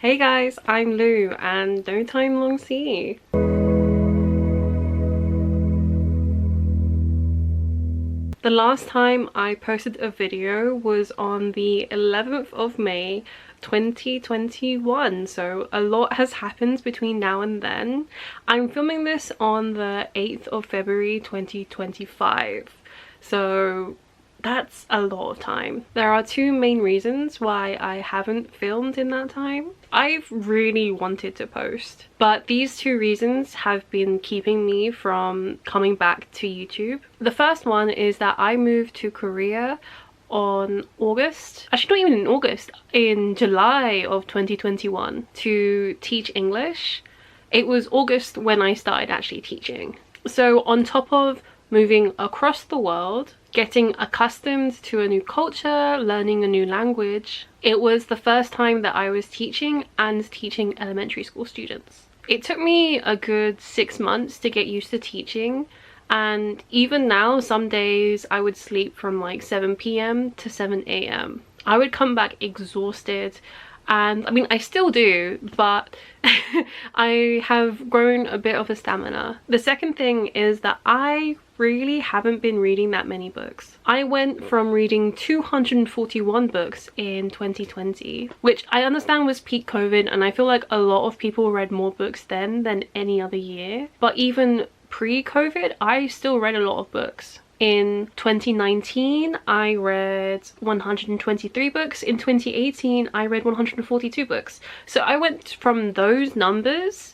Hey guys, I'm Lou and no time long see. The last time I posted a video was on the 11th of May 2021, so a lot has happened between now and then. I'm filming this on the 8th of February 2025, so that's a lot of time. There are two main reasons why I haven't filmed in that time. I've really wanted to post, but these two reasons have been keeping me from coming back to YouTube. The first one is that I moved to Korea on August, actually not even in August, in July of 2021 to teach English. It was August when I started actually teaching. So on top of moving across the world, getting accustomed to a new culture, learning a new language, it was the first time that I was teaching and teaching elementary school students. It took me a good 6 months to get used to teaching, and even now some days I would sleep from like 7 p.m. to 7 a.m. I would come back exhausted, and I mean I still do, but I have grown a bit of a stamina. The second thing is that I really haven't been reading that many books. I went from reading 241 books in 2020, which I understand was peak COVID, and I feel like a lot of people read more books then than any other year. But even pre-COVID, I still read a lot of books. In 2019, I read 123 books. In 2018, I read 142 books. So I went from those numbers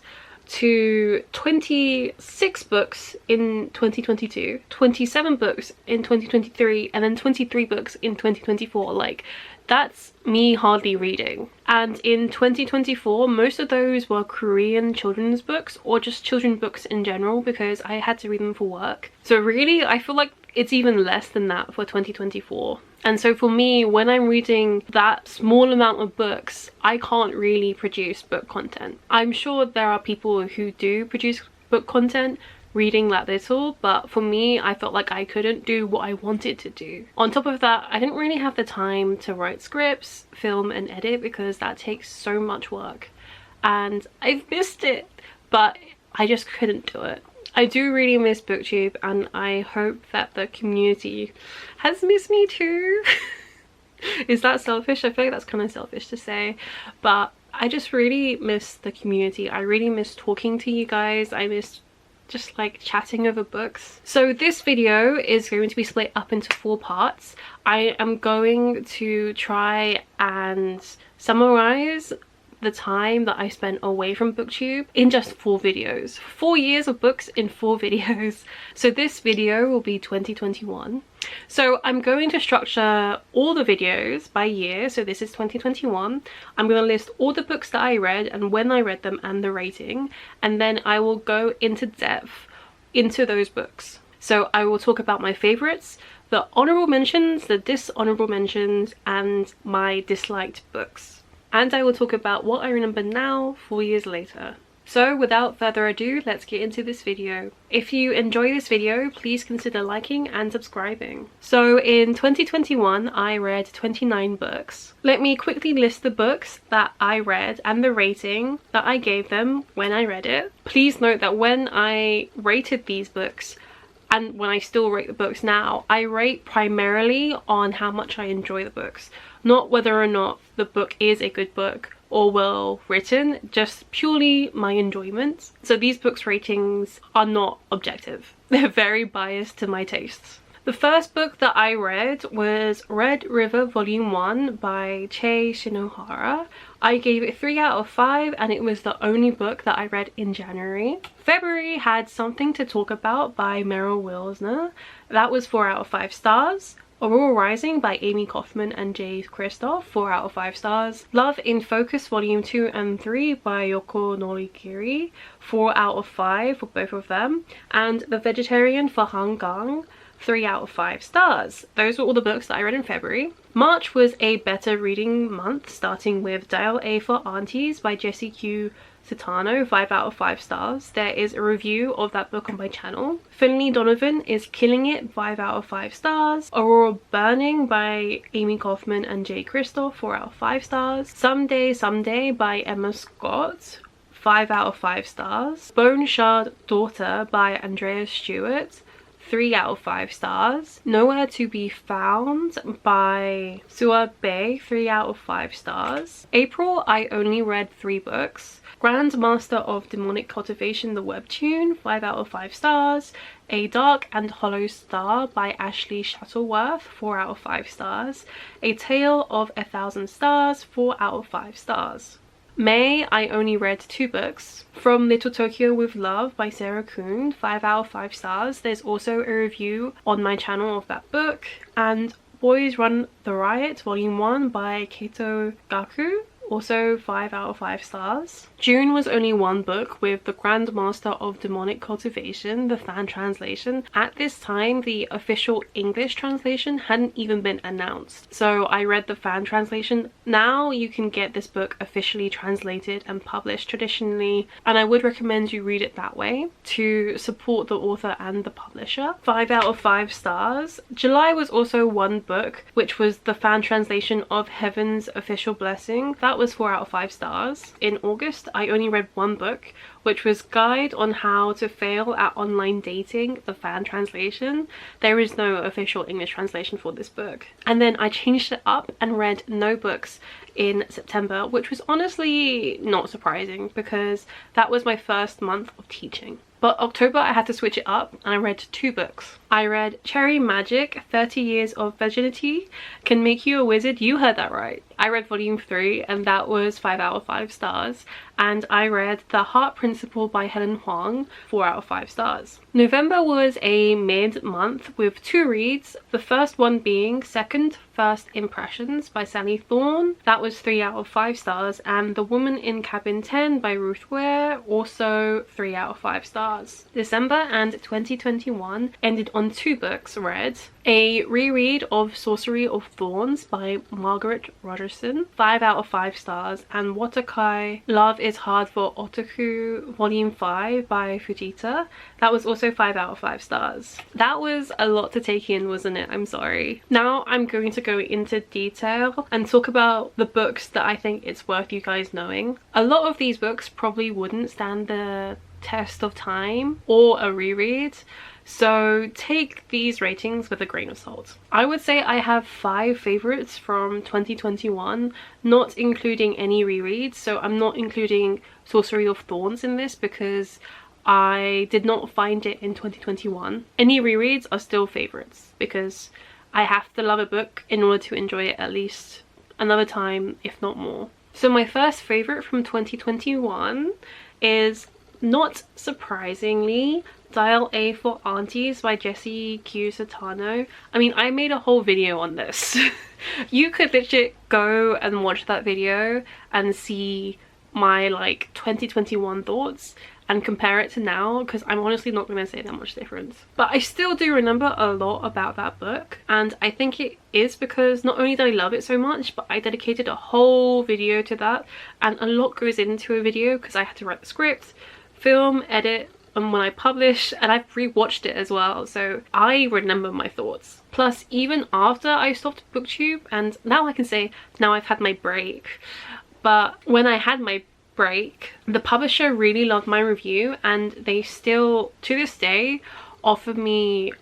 to 26 books in 2022, 27 books in 2023, and then 23 books in 2024. Like, that's me hardly reading. And in 2024, most of those were Korean children's books or just children's books in general because I had to read them for work. So really, I feel like it's even less than that for 2024. And so for me, when I'm reading that small amount of books, I can't really produce book content. I'm sure there are people who do produce book content reading that little, but for me, I felt like I couldn't do what I wanted to do. On top of that, I didn't really have the time to write scripts, film and edit because that takes so much work, and I've missed it, but I just couldn't do it. I do really miss booktube, and I hope that the community has missed me too. Is that selfish? I feel like that's kind of selfish to say, but I just really miss the community. I really miss talking to you guys. I miss just like chatting over books. So this video is going to be split up into 4 parts. I am going to try and summarize the time that I spent away from booktube in just 4 videos. 4 years of books in 4 videos. So this video will be 2021. So I'm going to structure all the videos by year. So this is 2021. I'm going to list all the books that I read and when I read them and the rating, and then I will go into depth into those books. So I will talk about my favorites, the honorable mentions, the dishonorable mentions, and my disliked books. And I will talk about what I remember now, 4 years later. So without further ado, let's get into this video. If you enjoy this video, please consider liking and subscribing. So in 2021, I read 29 books. Let me quickly list the books that I read and the rating that I gave them when I read it. Please note that when I rated these books, and when I still rate the books now, I rate primarily on how much I enjoy the books, not whether or not the book is a good book or well written, just purely my enjoyment. So these books' ratings are not objective. They're very biased to my tastes. The first book that I read was Red River Volume 1 by Chei Shinohara. I gave it 3 out of 5, and it was the only book that I read in January. February had Something to Talk About by Meryl Wilsner. That was 4 out of 5 stars. Aurora Rising by Amy Kaufman and Jay Kristoff, 4 out of 5 stars. Love in Focus Volume 2 and 3 by Yoko Norikiri, 4 out of 5 for both of them. And The Vegetarian for Han Gang, 3 out of 5 stars. Those were all the books that I read in February. March was a better reading month, starting with Dial A for Aunties by Jessie Q Satano, 5 out of 5 stars. There is a review of that book on my channel. Finley Donovan is killing it, 5 out of 5 stars. Aurora Burning by Amy Kaufman and Jay Kristoff, 4 out of 5 stars. Someday Someday by Emma Scott, 5 out of 5 stars. Bone Shard Daughter by Andrea Stewart, 3 out of 5 stars. Nowhere to Be Found by Sua Bei, 3 out of 5 stars. April, I only read 3 books. Grandmaster of Demonic Cultivation, the webtoon, 5 out of 5 stars. A Dark and Hollow Star by Ashley Shuttleworth, 4 out of 5 stars. A Tale of 1,000 Stars, 4 out of 5 stars. May, I only read 2 books. From Little Tokyo with Love by Sarah Kuhn, 5 out of 5 stars. There's also a review on my channel of that book. And Boys Run the Riot Volume 1 by Keito Gaku, also 5 out of 5 stars. June was only 1 book, with The Grandmaster of Demonic Cultivation, the fan translation. At this time, the official English translation hadn't even been announced, so I read the fan translation. Now you can get this book officially translated and published traditionally, and I would recommend you read it that way to support the author and the publisher. 5 out of 5 stars. July was also 1 book, which was the fan translation of Heaven's Official Blessing. That was 4 out of 5 stars. In August, I only read 1 book, which was Guide on How to Fail at Online Dating, the fan translation. There is no official English translation for this book. And then I changed it up and read no books in September, which was honestly not surprising because that was my first month of teaching. But October I had to switch it up and I read 2 books. I read Cherry Magic, 30 Years of Virginity Can Make You a Wizard. You heard that right. I read volume 3 and that was 5 out of 5 stars. And I read The Heart Principle by Helen Huang, 4 out of 5 stars. November was a mid-month with 2 reads. The first one being Second First Impressions by Sally Thorne. That was 3 out of 5 stars. And The Woman in Cabin 10 by Ruth Ware, also 3 out of 5 stars. December and 2021 ended on 2 books read. A reread of Sorcery of Thorns by Margaret Rogerson, 5 out of 5 stars. And Watakai Love is Hard for Otaku Volume 5 by Fujita. That was also 5 out of 5 stars. That was a lot to take in, wasn't it? I'm sorry. Now I'm going to go into detail and talk about the books that I think it's worth you guys knowing. A lot of these books probably wouldn't stand the test of time or a reread, so take these ratings with a grain of salt. I would say I have 5 favorites from 2021, not including any rereads. So I'm not including Sorcery of Thorns in this because I did not find it in 2021. Any rereads are still favorites because I have to love a book in order to enjoy it at least another time, if not more. So my first favorite from 2021 is, not surprisingly, Dial A for Aunties by Jessie Q Satano. I mean, I made a whole video on this. You could literally go and watch that video and see my like 2021 thoughts and compare it to now, because I'm honestly not going to say that much difference. But I still do remember a lot about that book, and I think it is because not only did I love it so much, but I dedicated a whole video to that, and a lot goes into a video because I had to write the script, film, edit, and when I publish, and I've rewatched it as well, so I remember my thoughts. Plus, even after I stopped BookTube, and now I can say now I've had my break, but when I had my break, the publisher really loved my review and they still to this day offer me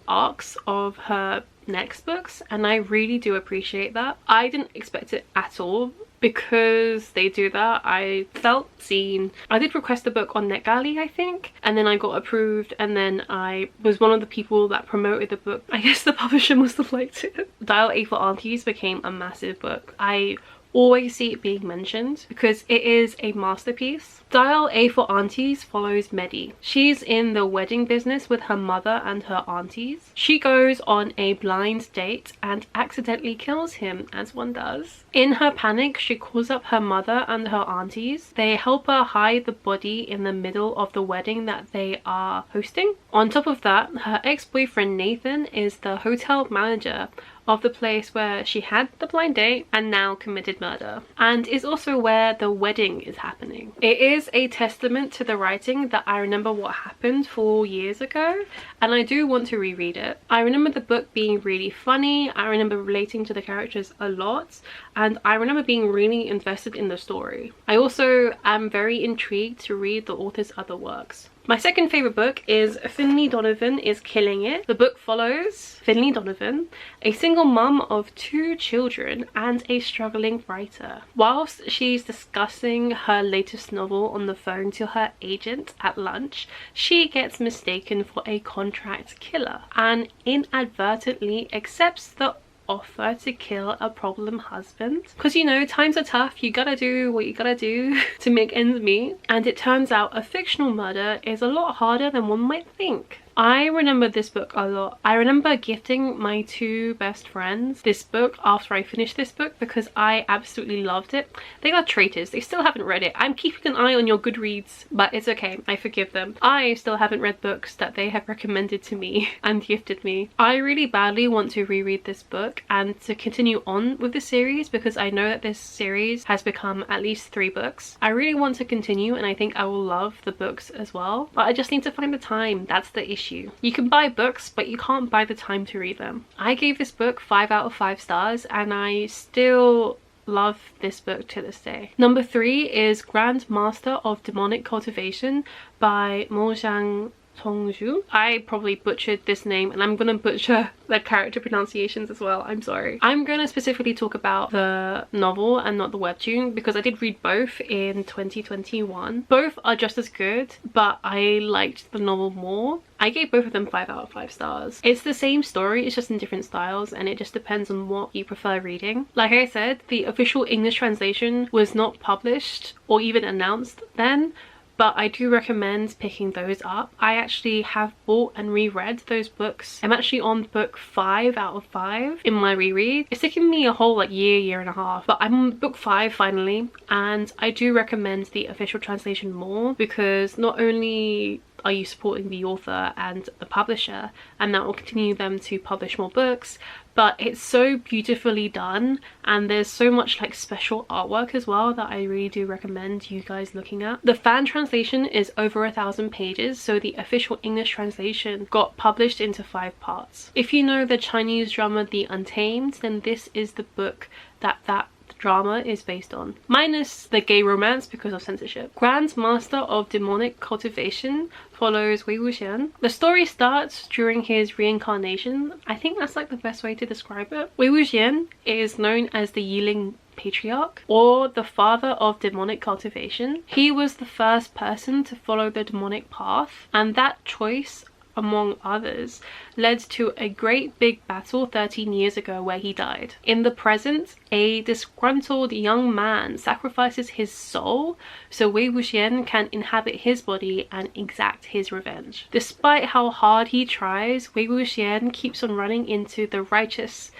arcs of her next books, and I really do appreciate that. I didn't expect it at all. Because they do that, I felt seen. I did request the book on NetGalley, I think, and then I got approved, and then I was one of the people that promoted the book. I guess the publisher must have liked it. Dial A for Aunties became a massive book. I always see it being mentioned because it is a masterpiece. Dial A for Aunties follows Medi. She's in the wedding business with her mother and her aunties. She goes on a blind date and accidentally kills him, as one does. In her panic, she calls up her mother and her aunties. They help her hide the body in the middle of the wedding that they are hosting. On top of that, her ex-boyfriend Nathan is the hotel manager of the place where she had the blind date and now committed murder, and is also where the wedding is happening. It is a testament to the writing that I remember what happened 4 years ago, and I do want to reread it. I remember the book being really funny, I remember relating to the characters a lot, and I remember being really invested in the story. I also am very intrigued to read the author's other works. My second favourite book is Finley Donovan is Killing It. The book follows Finley Donovan, a single mum of 2 children and a struggling writer. Whilst she's discussing her latest novel on the phone to her agent at lunch, she gets mistaken for a contract killer and inadvertently accepts the offer to kill a problem husband, because you know, times are tough, you gotta do what you gotta do to make ends meet, and it turns out a fictional murder is a lot harder than one might think. I remember this book a lot. I remember gifting my 2 best friends this book after I finished this book because I absolutely loved it. They are traitors, they still haven't read it. I'm keeping an eye on your Goodreads, but it's okay, I forgive them. I still haven't read books that they have recommended to me and gifted me. I really badly want to reread this book and to continue on with the series because I know that this series has become at least 3 books. I really want to continue, and I think I will love the books as well, but I just need to find the time. That's the issue. You can buy books, but you can't buy the time to read them. I gave this book 5 out of 5 stars, and I still love this book to this day. Number 3 is Grandmaster of Demonic Cultivation by Mojang Tongju. I probably butchered this name, and I'm gonna butcher the character pronunciations as well. I'm sorry. I'm gonna specifically talk about the novel and not the webtoon because I did read both in 2021. Both are just as good, but I liked the novel more. I gave both of them 5 out of 5 stars. It's the same story, it's just in different styles, and it just depends on what you prefer reading. Like I said, the official English translation was not published or even announced then, but I do recommend picking those up. I actually have bought and reread those books. I'm actually on book 5 out of 5 in my reread. It's taken me a whole like year and a half, but I'm on book 5 finally, and I do recommend the official translation more because not only are you supporting the author and the publisher, and that will continue them to publish more books, but it's so beautifully done, and there's so much like special artwork as well that I really do recommend you guys looking at. The fan translation is over 1,000 pages, so the official English translation got published into 5 parts. If you know the Chinese drama The Untamed, then this is the book that drama is based on, minus the gay romance because of censorship. Grandmaster of Demonic Cultivation follows Wei Wuxian. The story starts during his reincarnation. I think that's like the best way to describe it. Wei Wuxian is known as the Yiling Patriarch, or the father of demonic cultivation. He was the first person to follow the demonic path, and that choice, among others, led to a great big battle 13 years ago where he died. In the present, a disgruntled young man sacrifices his soul so Wei Wuxian can inhabit his body and exact his revenge. Despite how hard he tries, Wei Wuxian keeps on running into the righteous,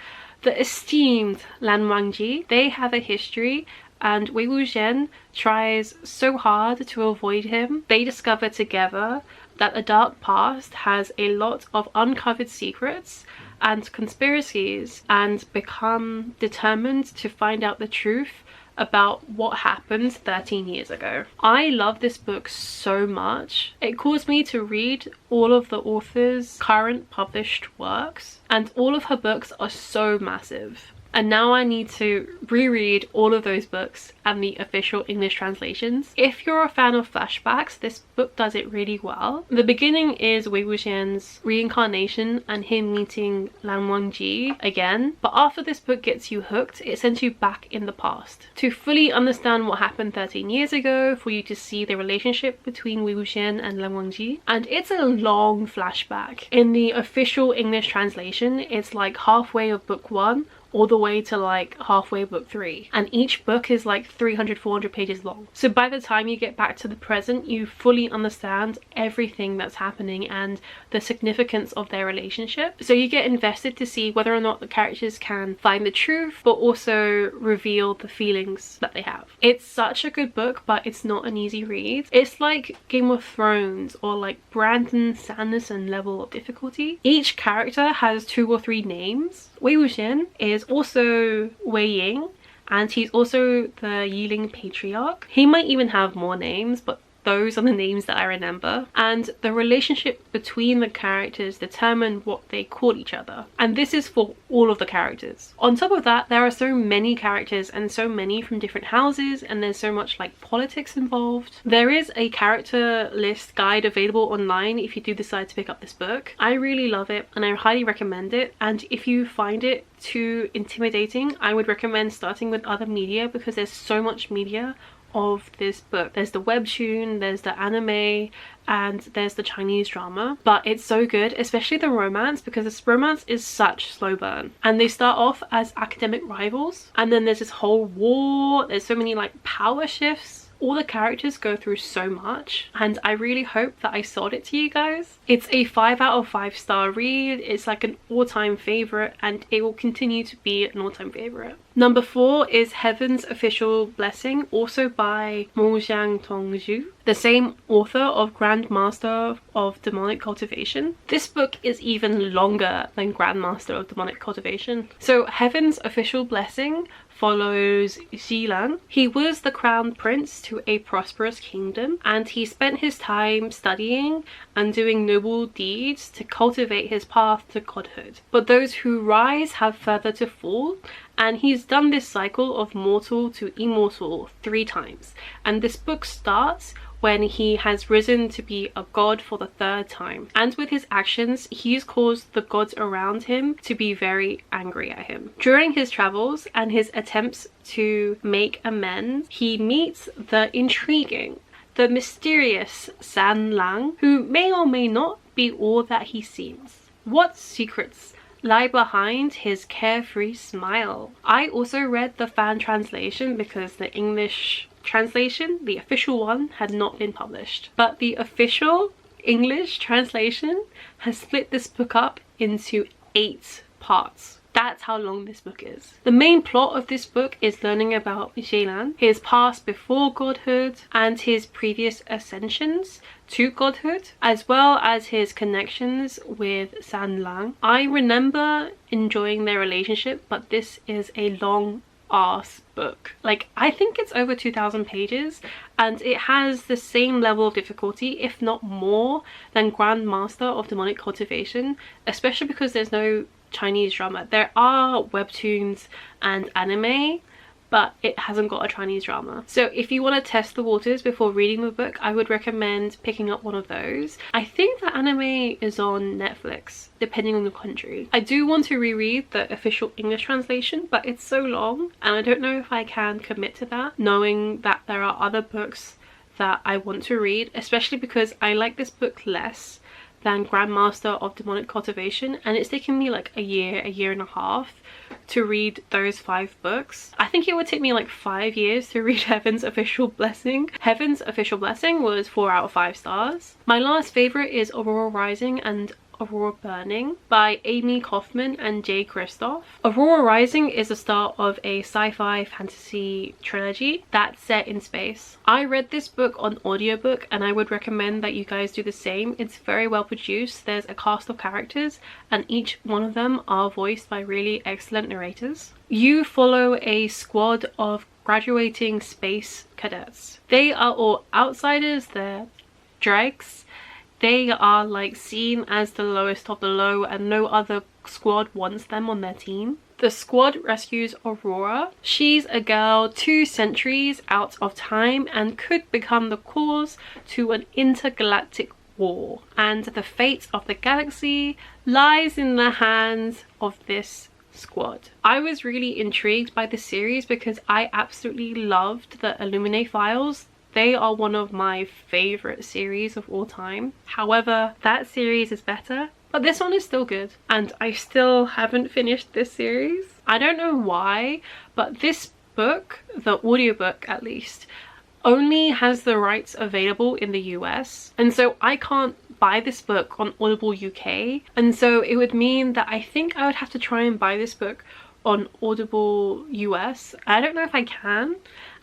the esteemed Lan Wangji. They have a history, and Wei Wuxian tries so hard to avoid him. They discover together that a dark past has a lot of uncovered secrets and conspiracies, and become determined to find out the truth about what happened 13 years ago. I love this book so much. It caused me to read all of the author's current published works, and all of her books are so massive. And now I need to reread all of those books and the official English translations. If you're a fan of flashbacks, this book does it really well. The beginning is Wei Wuxian's reincarnation and him meeting Lan Wangji again. But after this book gets you hooked, it sends you back in the past to fully understand what happened 13 years ago, for you to see the relationship between Wei Wuxian and Lan Wangji. And it's a long flashback. In the official English translation, it's like halfway of book 1 all the way to like halfway book 3, and each book is like 300-400 pages long. So by the time you get back to the present, you fully understand everything that's happening and the significance of their relationship. So you get invested to see whether or not the characters can find the truth, but also reveal the feelings that they have. It's such a good book, but it's not an easy read. It's like Game of Thrones or like Brandon Sanderson level of difficulty. Each character has 2 or 3 names. Wei Wuxian is also Wei Ying, and he's also the Yiling patriarch. He might even have more names, but those are the names that I remember. And the relationship between the characters determine what they call each other. And this is for all of the characters. On top of that, there are so many characters and so many from different houses, and there's so much like politics involved. There is a character list guide available online if you do decide to pick up this book. I really love it and I highly recommend it. And if you find it too intimidating, I would recommend starting with other media, because there's so much media of this book. There's the webtoon, there's the anime, and there's the Chinese drama. But it's so good, especially the romance, because this romance is such slow burn. And they start off as academic rivals, and then there's this whole war. There's so many like power shifts. All the characters go through so much, and I really hope that I sold it to you guys. It's a 5 out of 5 star read. It's like an all-time favorite, and it will continue to be an all-time favorite. Number 4 is Heaven's Official Blessing, also by Mojiang Tongzhu, the same author of Grandmaster of Demonic Cultivation. This book is even longer than Grandmaster of Demonic Cultivation. So Heaven's Official Blessing follows Xilan. He was the crown prince to a prosperous kingdom, and he spent his time studying and doing noble deeds to cultivate his path to godhood. But those who rise have further to fall, and he's done this cycle of mortal to immortal 3 times. And this book starts when he has risen to be a god for the 3rd time. And with his actions, he's caused the gods around him to be very angry at him. During his travels and his attempts to make amends, he meets the intriguing, the mysterious San Lang, who may or may not be all that he seems. What secrets lie behind his carefree smile? I also read the fan translation because the English translation, the official one, had not been published. But the official English translation has split this book up into 8 parts. That's how long this book is. The main plot of this book is learning about Xilan, his past before godhood, and his previous ascensions to godhood, as well as his connections with San Lang. I remember enjoying their relationship, but this is a long ass book. Like, I think it's over 2,000 pages, and it has the same level of difficulty, if not more, than Grandmaster of Demonic Cultivation, especially because there's no Chinese drama. There are webtoons and anime, but it hasn't got a Chinese drama. So if you want to test the waters before reading the book, I would recommend picking up one of those. I think the anime is on Netflix, depending on the country. I do want to reread the official English translation, but it's so long, and I don't know if I can commit to that, knowing that there are other books that I want to read, especially because I like this book less than Grandmaster of Demonic Cultivation, and it's taken me like a year and a half to read those 5 books. I think it would take me like 5 years to read Heaven's Official Blessing. Heaven's Official Blessing was 4 out of 5 stars. My last favorite is Aurora Rising and Aurora Burning by Amy Kaufman and Jay Kristoff. Aurora Rising is the start of a sci-fi fantasy trilogy that's set in space. I read this book on audiobook, and I would recommend that you guys do the same. It's very well produced. There's a cast of characters, and each one of them are voiced by really excellent narrators. You follow a squad of graduating space cadets. They are all outsiders, they're dregs. They are like seen as the lowest of the low, and no other squad wants them on their team. The squad rescues Aurora. She's a girl 2 centuries out of time and could become the cause to an intergalactic war. And the fate of the galaxy lies in the hands of this squad. I was really intrigued by this series because I absolutely loved the Illuminae files. They are one of my favorite series of all time. However, that series is better But this one is still good, and I still haven't finished this series. I don't know why, but this book, the audiobook at least, only has the rights available in the US, and so I can't buy this book on Audible UK, and so it would mean that I think I would have to try and buy this book on Audible US. I don't know if I can,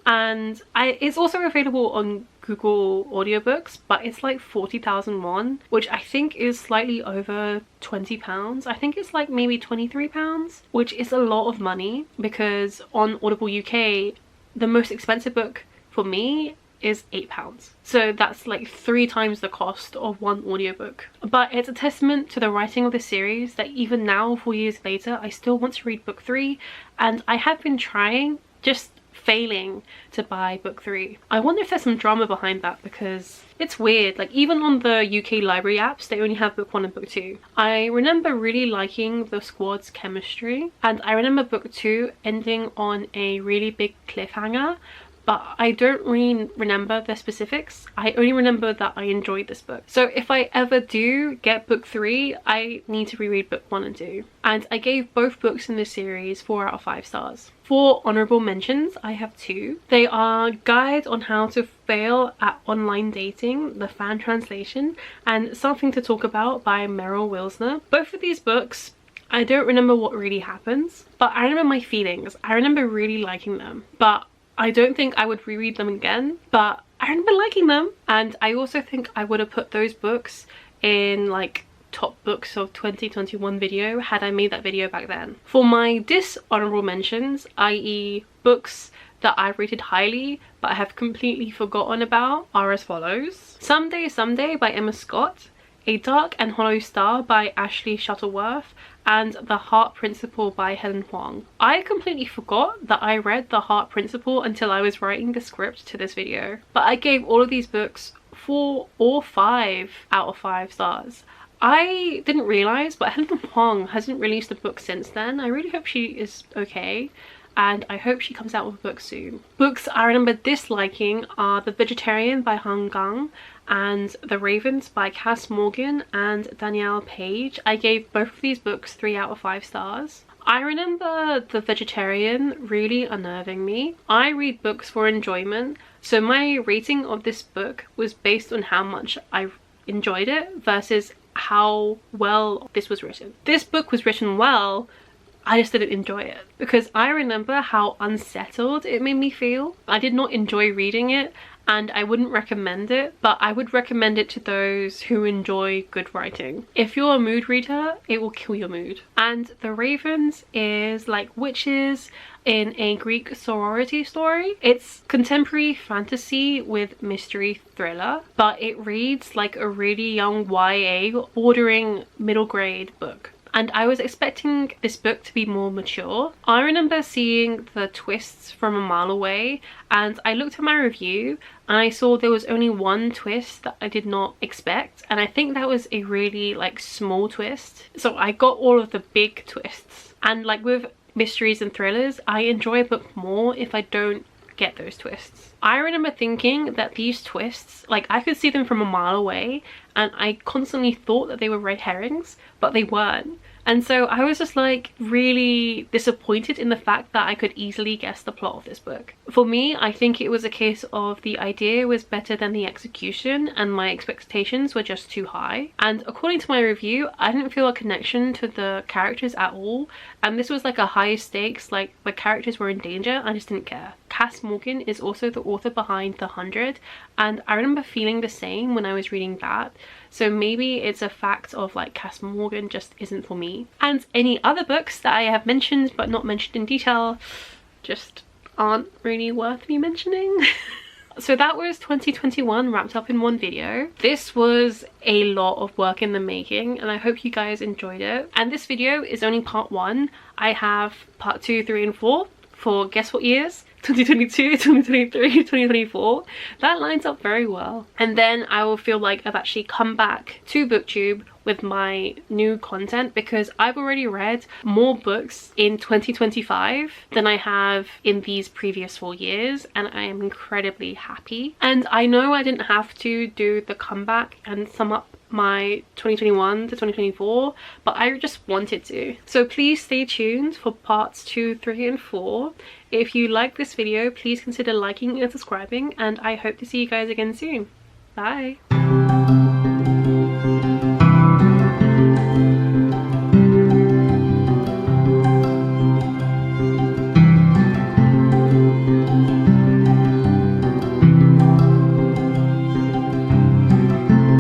and it's also available on Google Audiobooks, but it's like 40,000 won, which I think is slightly over £20. I think it's like maybe £23, which is a lot of money, because on Audible UK the most expensive book for me is £8. So that's like 3 times the cost of one audiobook. But it's a testament to the writing of the series that even now, 4 years later, I still want to read book 3, and I have been trying, just failing to buy book 3. I wonder if there's some drama behind that, because it's weird. Like, even on the UK library apps, they only have book 1 and book 2. I remember really liking the squad's chemistry, and I remember book 2 ending on a really big cliffhanger, but I don't really remember the specifics. I only remember that I enjoyed this book. So if I ever do get book 3, I need to reread book 1 and 2. And I gave both books in this series 4 out of 5 stars. For honourable mentions, I have 2. They are Guide on How to Fail at Online Dating, the fan translation, and Something to Talk About by Meryl Wilsner. Both of these books, I don't remember what really happens, but I remember my feelings. I remember really liking them, but I don't think I would reread them again, but I remember liking them. And I also think I would have put those books in like top books of 2021 video had I made that video back then. For my dishonorable mentions, i.e. books that I rated highly but I have completely forgotten about, are as follows. Someday Someday by Emma Scott, A Dark and Hollow Star by Ashley Shuttleworth, and The Heart Principle by Helen Huang. I completely forgot that I read The Heart Principle until I was writing the script to this video, but I gave all of these books 4 or 5 out of 5 stars. I didn't realise, but Helen Huang hasn't released a book since then. I really hope she is okay, and I hope she comes out with a book soon. Books I remember disliking are The Vegetarian by Han Gang and The Ravens by Cass Morgan and Danielle Page. I gave both of these books 3 out of 5 stars. I remember The Vegetarian really unnerving me. I read books for enjoyment, so my rating of this book was based on how much I enjoyed it versus how well this was written. This book was written well, I just didn't enjoy it, because I remember how unsettled it made me feel. I did not enjoy reading it, and I wouldn't recommend it, but I would recommend it to those who enjoy good writing. If you're a mood reader, it will kill your mood. And The Ravens is like witches in a Greek sorority story. It's contemporary fantasy with mystery thriller, but it reads like a really young YA bordering middle grade book. And I was expecting this book to be more mature. I remember seeing the twists from a mile away, and I looked at my review and I saw there was only one twist that I did not expect, and I think that was a really like small twist. So I got all of the big twists, and like with mysteries and thrillers, I enjoy a book more if I don't get those twists. I remember thinking that these twists, like I could see them from a mile away, and I constantly thought that they were red herrings, but they weren't. And so I was just like really disappointed in the fact that I could easily guess the plot of this book. For me, I think it was a case of the idea was better than the execution, and my expectations were just too high. And according to my review, I didn't feel a connection to the characters at all, and this was like a high stakes, like the characters were in danger. I just didn't care. Cass Morgan is also the author behind The 100, and I remember feeling the same when I was reading that. So maybe it's a fact of like Cass Morgan just isn't for me. And any other books that I have mentioned but not mentioned in detail just aren't really worth me mentioning. So that was 2021 wrapped up in one video. This was a lot of work in the making, and I hope you guys enjoyed it. And this video is only part 1. I have part 2, 3 and 4 for guess what years? 2022, 2023, 2024. That lines up very well. And then I will feel like I've actually come back to BookTube with my new content, because I've already read more books in 2025 than I have in these previous 4 years, and I am incredibly happy. And I know I didn't have to do the comeback and sum up my 2021 to 2024, but I just wanted to. So please stay tuned for parts 2, 3 and 4. If you like this video, please consider liking and subscribing, and I hope to see you guys again soon. Bye!